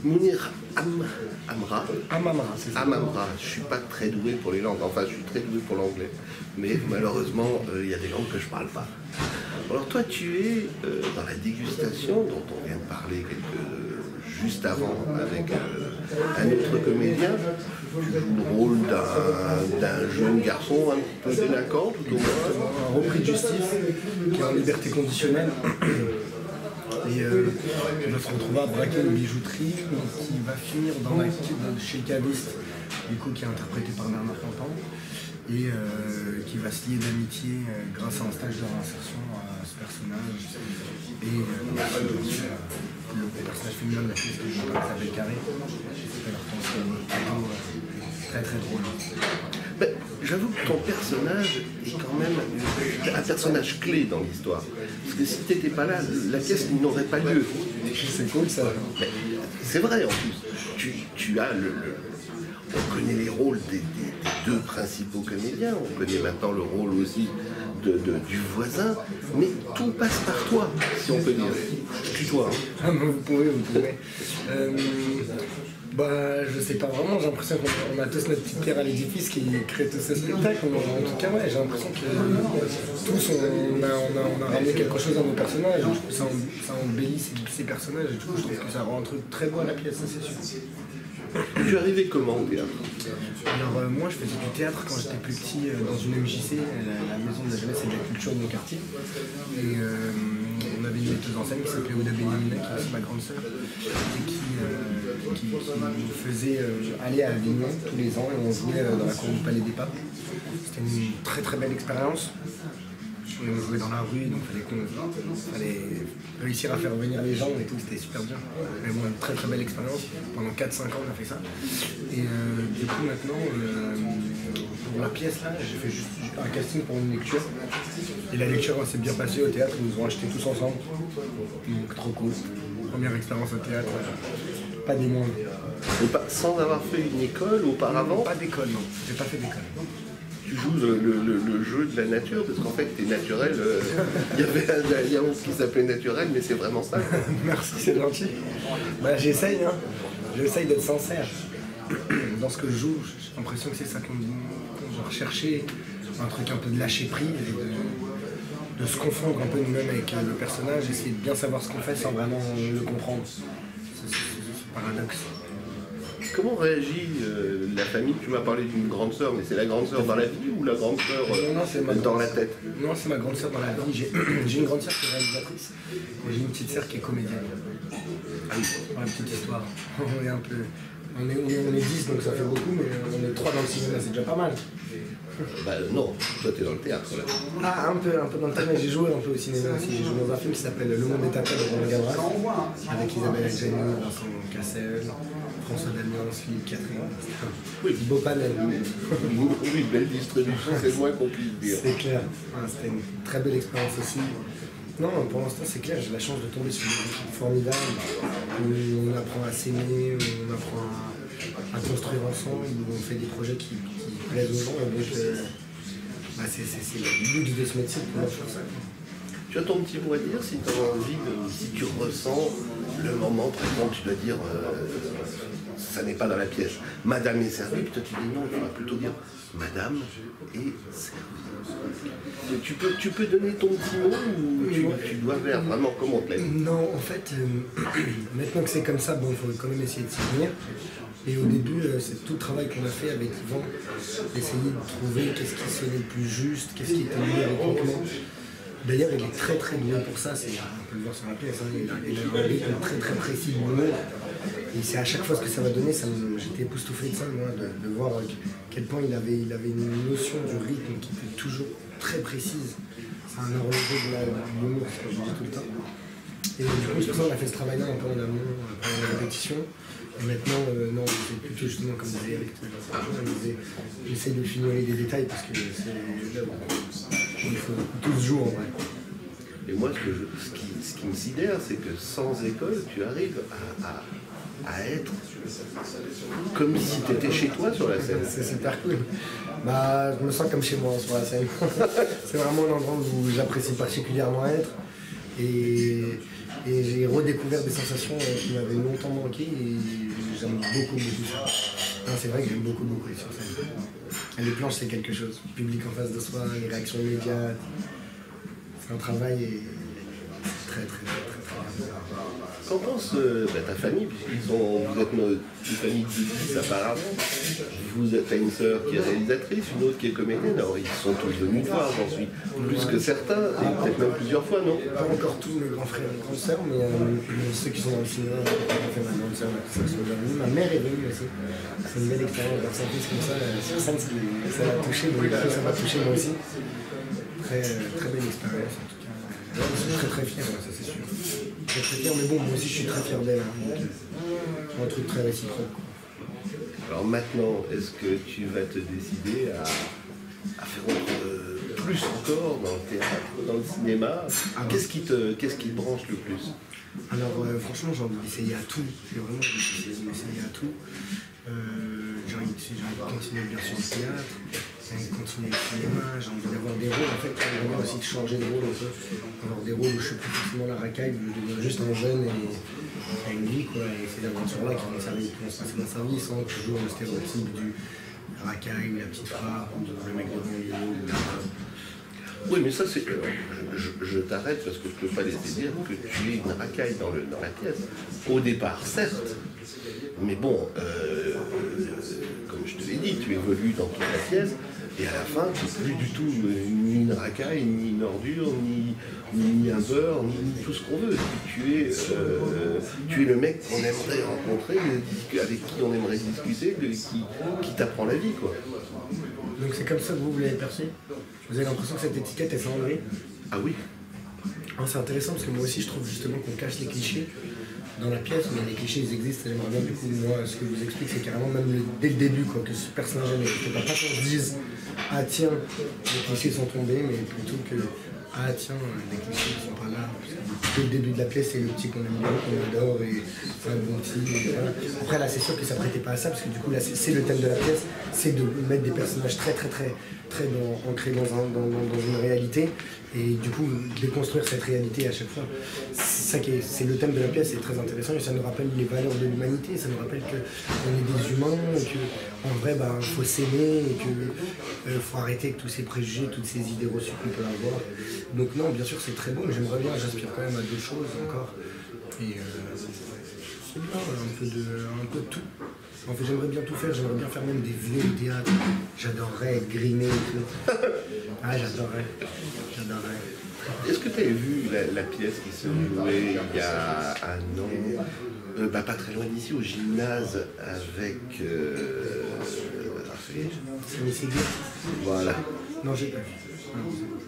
Mounir Amra. Amamra, c'est ça. Amamra. Je ne suis pas très doué pour les langues. Enfin, je suis très doué pour l'anglais. Mais malheureusement, il y a des langues que je ne parle pas. Alors toi, tu es dans la dégustation dont on vient de parler juste avant avec un autre comédien. Tu joues le rôle d'un jeune garçon un peu délinquant, tout au moins. Un repris de justice qui est en liberté conditionnelle. Et qui va se retrouver à braquer une bijouterie, qui va finir chez le caviste, du coup, qui est interprété par Bernard Campan, et qui va se lier d'amitié grâce à un stage de réinsertion à ce personnage. Et le personnage féminin de la pièce que je joue, qui s'appelle Carré, qui s'appelle Hortense, très très drôle. Ben, j'avoue que ton personnage est quand même un personnage clé dans l'histoire. Parce que si tu n'étais pas là, la pièce n'aurait pas lieu. C'est cool ça. Ben, c'est vrai en plus. Tu as on connaît les rôles des deux principaux comédiens, on connaît maintenant le rôle aussi du voisin, mais tout passe par toi, si on peut dire. Je tutoie. Hein. Ah, vous pouvez. Bah, je sais pas vraiment, j'ai l'impression qu'on a tous notre petite pierre à l'édifice qui crée tout ce spectacle. En tout cas, ouais, j'ai l'impression que tous, on a ramené quelque chose à nos personnages. Du coup, ça embellit ces personnages et du coup, je trouve que ça rend un truc très beau à la pièce, ça c'est sûr. Tu es arrivé comment au théâtre? Alors moi je faisais du théâtre quand j'étais plus petit dans une MJC, la maison de la jeunesse et de la culture de mon quartier. Et on avait une metteuse en scène qui s'appelait Ouda Benhamina, qui est ma grande sœur, et qui nous faisait aller à Avignon tous les ans et on jouait dans la cour du Palais des Papes. C'était une très très belle expérience. On jouait dans la rue, donc il fallait réussir à faire revenir les gens et tout, c'était super bien. Mais bon, une très très belle expérience. Pendant 4-5 ans on a fait ça. Et du coup maintenant, pour la pièce là, j'ai fait juste un casting pour une lecture. Et la lecture s'est bien passée au théâtre, ils nous ont acheté tous ensemble. Donc trop cool. Première expérience au théâtre, pas des moindres. Sans avoir fait une école auparavant? Pas d'école, non. J'ai pas fait d'école. Tu joues le jeu de la nature, parce qu'en fait, tu es naturel. Il y avait un yaourt qui s'appelait Naturel, mais c'est vraiment ça. Merci, c'est gentil. Bah, j'essaye, hein. J'essaye d'être sincère. Dans ce que je joue, j'ai l'impression que c'est ça qu'on doit rechercher. Un truc un peu de lâcher prise et de se confondre un peu nous-mêmes avec le personnage, essayer de bien savoir ce qu'on fait sans vraiment le comprendre. C'est ce paradoxe. Comment réagit la famille? Tu m'as parlé d'une grande sœur, mais c'est la grande sœur dans la vie ou la grande sœur dans la tête? Non, c'est ma grande sœur dans la vie. J'ai une grande sœur qui est réalisatrice et j'ai une petite sœur qui est comédienne. Ah oui, pour la petite histoire. On est 10, donc ça fait beaucoup, mais on est 3 dans le cinéma, c'est déjà pas mal. Bah non, toi t'es dans le théâtre là. Ah, un peu dans le théâtre, mais j'ai joué un peu au cinéma aussi. J'ai joué dans un film qui s'appelle Le Monde est à toi de Roland Gavras, avec Isabelle Adjani, Vincent Cassel, François Damiens, Philippe Catherine. Oui, beau panel. Oui, belle distribution, c'est le moins qu'on puisse dire. C'est clair, c'était une très belle expérience aussi. Non, pour l'instant c'est clair, j'ai la chance de tomber sur une équipe formidable, où on apprend à s'aimer, où on apprend à construire ensemble, où on fait des projets qui plaisent aux gens, et donc c'est le but de ce métier de pouvoir faire ça. Tu as ton petit mot à dire si tu as envie, si tu ressens le moment, par exemple, tu dois dire ça n'est pas dans la pièce. Madame est servie, puis toi tu dis non, il faudra plutôt dire Madame est servie. Tu peux donner ton petit mot ou tu dois faire vraiment comme on te l'a dit? Non, en fait, maintenant que c'est comme ça, bon, il faut quand même essayer de s'y tenir. Et au début, c'est tout le travail qu'on a fait avec Yvan, d'essayer de trouver qu'est-ce qui sonnait le plus juste, qu'est-ce qui était mieux rythmiquement. D'ailleurs, il est très très doué pour ça, on peut le voir sur la pièce, hein, il a un rythme très très précis de l'humour. Et c'est à chaque fois ce que ça va donner, j'étais époustouflé de ça, moi, de voir à quel point il avait une notion du rythme qui était toujours très précise. C'est un horloger de l'humour, c'est ce que je dis tout le temps. Et du coup, c'est pour ça qu'on a fait ce travail-là un peu en amont, pendant la répétition. Et maintenant, non, c'est plutôt justement comme disait Eric, j'essaie de fignoler des détails parce que c'est l'œuvre. Il faut 12 jours en vrai. Et moi, ce qui me sidère, c'est que sans école, tu arrives à être comme si tu étais chez toi sur la scène. C'est super cool. Bah, je me sens comme chez moi sur la scène. C'est vraiment un endroit où j'apprécie particulièrement être. Et Et j'ai redécouvert des sensations qui m'avaient longtemps manqué et j'aime beaucoup, beaucoup ça. Non, c'est vrai que j'aime beaucoup, beaucoup sur scène. Et les planches, c'est quelque chose. Le public en face de soi, les réactions immédiates. C'est un travail très, très, très, très, très bien. Qu'en pense ta famille, vous êtes une famille de 10 apparemment. T'as une sœur qui est réalisatrice, une autre qui est comédienne. Alors ils sont tous venus te voir, j'en suis plus que certains, et peut-être même plusieurs fois, non? Pas encore tous mes grands frères et grandes sœurs, mais ceux qui sont dans le cinéma, fait ma grande sœur, qui sont venus. Ma mère est venue aussi. C'est une belle expérience d'avoir sa fille comme ça. Sur scène, ça m'a touché, donc ça m'a touché moi aussi. Très, très belle expérience en tout cas. Je suis très très fier, ça c'est sûr. Très très fier, mais bon, moi aussi je suis très fier d'elle. C'est un truc très réciproque. Alors maintenant, est-ce que tu vas te décider à faire plus encore dans le théâtre, dans le cinéma? Qu'est-ce qui te branche le plus? Alors franchement, j'ai envie d'essayer à tout. J'ai vraiment envie d'essayer à tout. J'ai envie de continuer bien sûr le théâtre, j'ai envie de continuer le cinéma, j'ai envie d'avoir des rôles. En fait, j'ai envie aussi de changer de rôle un peu. Avoir des rôles où je suis plus forcément la racaille, où je deviens juste un jeune et à une vie, quoi. Et c'est l'aventure-là qui vont se passer dans sa vie, sans toujours le stéréotype du racaille, la petite frappe, le mec de banlieue. Oui, mais ça, c'est. Je t'arrête parce que je ne peux pas laisser dire que tu es une racaille dans la pièce. Au départ, certes, mais bon, comme je te l'ai dit, tu évolues dans toute la pièce, et à la fin, tu n'es plus du tout ni une racaille, ni une ordure, ni un beurre, ni tout ce qu'on veut. Tu es le mec qu'on aimerait rencontrer, avec qui on aimerait discuter, qui t'apprend la vie, quoi. Donc c'est comme ça que vous l'avez perçu? Vous avez l'impression que cette étiquette est sans enlever? Ah oui. C'est intéressant parce que moi aussi je trouve justement qu'on cache les clichés dans la pièce, mais les clichés ils existent et j'aimerais bien du coup moi ce que je vous explique c'est carrément même dès le début quoi, que ce personnage n'existe pas qu'on se dise ah tiens les clichés sont tombés, mais plutôt que ah tiens les clichés ne sont pas là. Dès le début de la pièce c'est le petit qu'on aime bien, qu'on adore et c'est un bon petit. Voilà. Après là c'est sûr que ça prêtait pas à ça parce que du coup là c'est le thème de la pièce, c'est de mettre des personnages très ancrés dans une réalité et du coup déconstruire cette réalité à chaque fois. C'est le thème de la pièce, c'est très intéressant et ça nous rappelle les valeurs de l'humanité, ça nous rappelle qu'on est des humains et qu'en vrai faut s'aimer et qu'il faut arrêter avec tous ces préjugés, toutes ces idées reçues qu'on peut avoir. Donc non, bien sûr c'est très beau, mais j'aimerais bien, j'aspire quand même à deux choses encore. Et c'est bien, un peu de tout. En fait, j'aimerais bien tout faire, j'aimerais bien faire même des vidéos de théâtre. J'adorerais être grimé et tout. Ah, j'adorerais. Est-ce que tu avais vu la pièce qui se jouait il y a un an, pas très loin d'ici, au gymnase, avec... C'est voilà. Non, j'ai pas vu.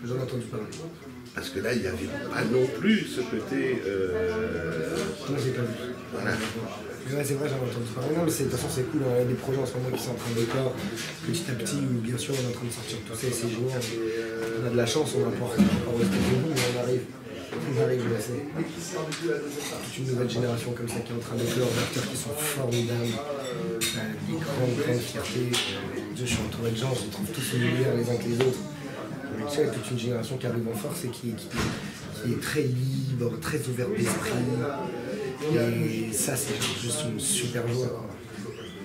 J'en ai entendu parler. Parce que là, il n'y avait pas non plus ce côté... Non, j'ai pas vu. Voilà. Mais ouais, c'est vrai, j'en ai entendu parler. Non, mais de toute façon, c'est cool. Il y a des projets en ce moment qui sont en train d'éclore petit à petit, où bien sûr, on est en train de sortir tout ça et c'est génial. On a de la chance, on n'a pas resté debout, mais on arrive. Là, c'est toute une nouvelle génération comme ça qui est en train d'éclore, d'acteurs qui sont formidables, des grandes fiertés. Je suis entouré de gens, je les trouve tous meilleurs les uns que les autres. Mais tu sais, toute une génération qui arrive en force et qui est très libre, très ouverte d'esprit. Et ça, c'est juste une super joie, quoi.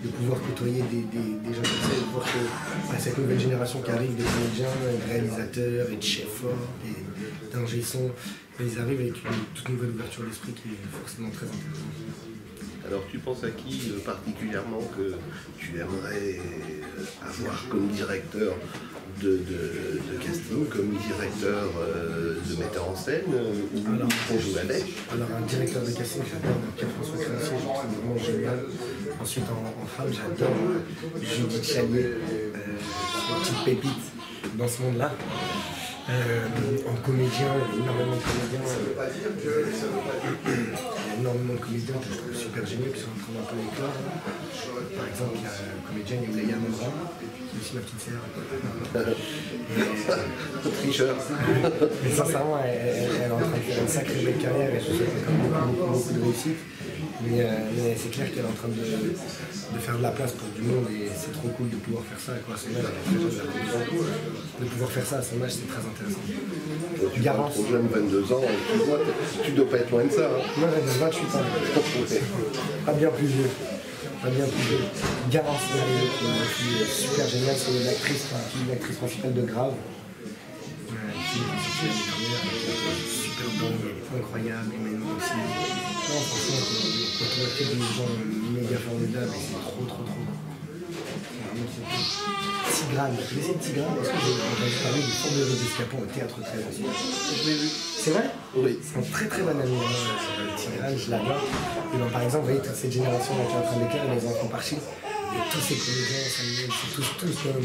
De pouvoir côtoyer des gens comme ça, de voir que cette nouvelle génération qui arrive, des comédiens, des réalisateurs, et de chefs forts, et d'ingé son, ils arrivent avec une toute nouvelle ouverture d'esprit qui est forcément très intéressante. Alors tu penses à qui particulièrement que tu aimerais avoir comme directeur de casting, comme directeur de metteur en scène ou qu'on joue avec? Alors un directeur de casting, j'adore Pierre-François Créancier, je le trouve vraiment génial. Ensuite en femme, j'adore Judith Chalier, une petite pépite dans ce monde-là. En comédien, énormément de comédiens que je trouve super géniaux qui sont en train d'un peu d'éclore. Par exemple, il y a une comédienne, il y a Leïa Mandra, qui est aussi ma petite sœur. Tricheur. Mais sincèrement, elle est en train de faire une sacrée belle carrière et je souhaite encore beaucoup de réussite. Mais c'est clair qu'elle est en train de faire de la place pour du monde et c'est trop cool de pouvoir faire ça à son âge. De pouvoir faire ça à son âge, c'est très intéressant. Tu parles trop jeune, 22 ans, tu dois pas être loin de ça. Hein. Moi j'ai 28 ans. Pas bien plus vieux. Pas bien plus vieux. Garance, qui est une fille super géniale, c'est l'actrice principale de Grave. Super bonne, incroyable, humainement aussi. Non, franchement, quand on voit que des gens méga formidables, c'est trop. Tigrane, je vais essayer de Tigrane parce que j'ai entendu parler du Fourberie d'Escapon au théâtre très ancien. Je l'ai vu. C'est vrai? Oui. C'est un très bon ami. Tigrane, je l'adore. Et ben, par exemple, vous voyez toute cette génération qui est en train d'écrire, les enfants par Chine, et tous ces comédiens, c'est tous comme.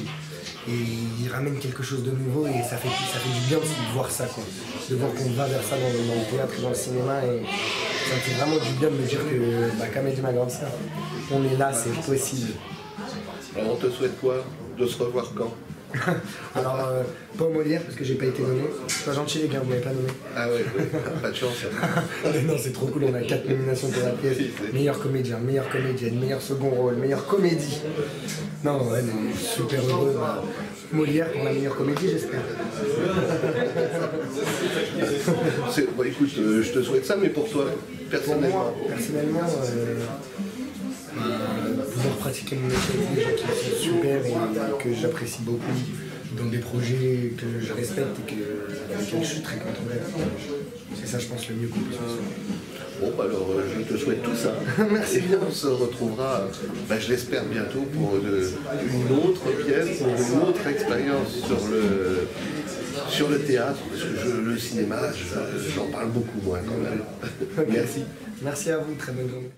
Et ils ramènent quelque chose de nouveau et ça fait du bien aussi de voir ça, quoi. De voir qu'on va vers ça dans le théâtre et dans le cinéma et ça me fait vraiment du bien de me dire que, comme a dit ma grande sœur, on est là, c'est possible. Alors on te souhaite quoi? De se revoir quand? Alors, pas au Molière parce que j'ai pas été nommé. C'est pas gentil les gars, vous m'avez pas nommé. Ah ouais, pas de chance. Hein. Non, c'est trop cool, on a 4 nominations pour la pièce. Meilleur comédien, meilleure comédienne, meilleur second rôle, meilleure comédie. Non, ouais, super heureux. Molière pour la meilleure comédie, j'espère. Bon, écoute, je te souhaite ça, mais pour toi, personnellement? Pour moi, personnellement, pouvoir pratiquer mon métier avec des gens qui sont super et que j'apprécie beaucoup, dans des projets que je respecte et avec lesquels je suis très content d'être. C'est ça, je pense, le mieux qu'on puisse faire. Bon, bah alors, je te souhaite tout ça. Merci bien. On se retrouvera, je l'espère, bientôt pour une autre pièce, pour une autre expérience sur le théâtre, parce que le cinéma, j'en parle beaucoup moins quand même. Merci. Merci à vous, très bonne journée.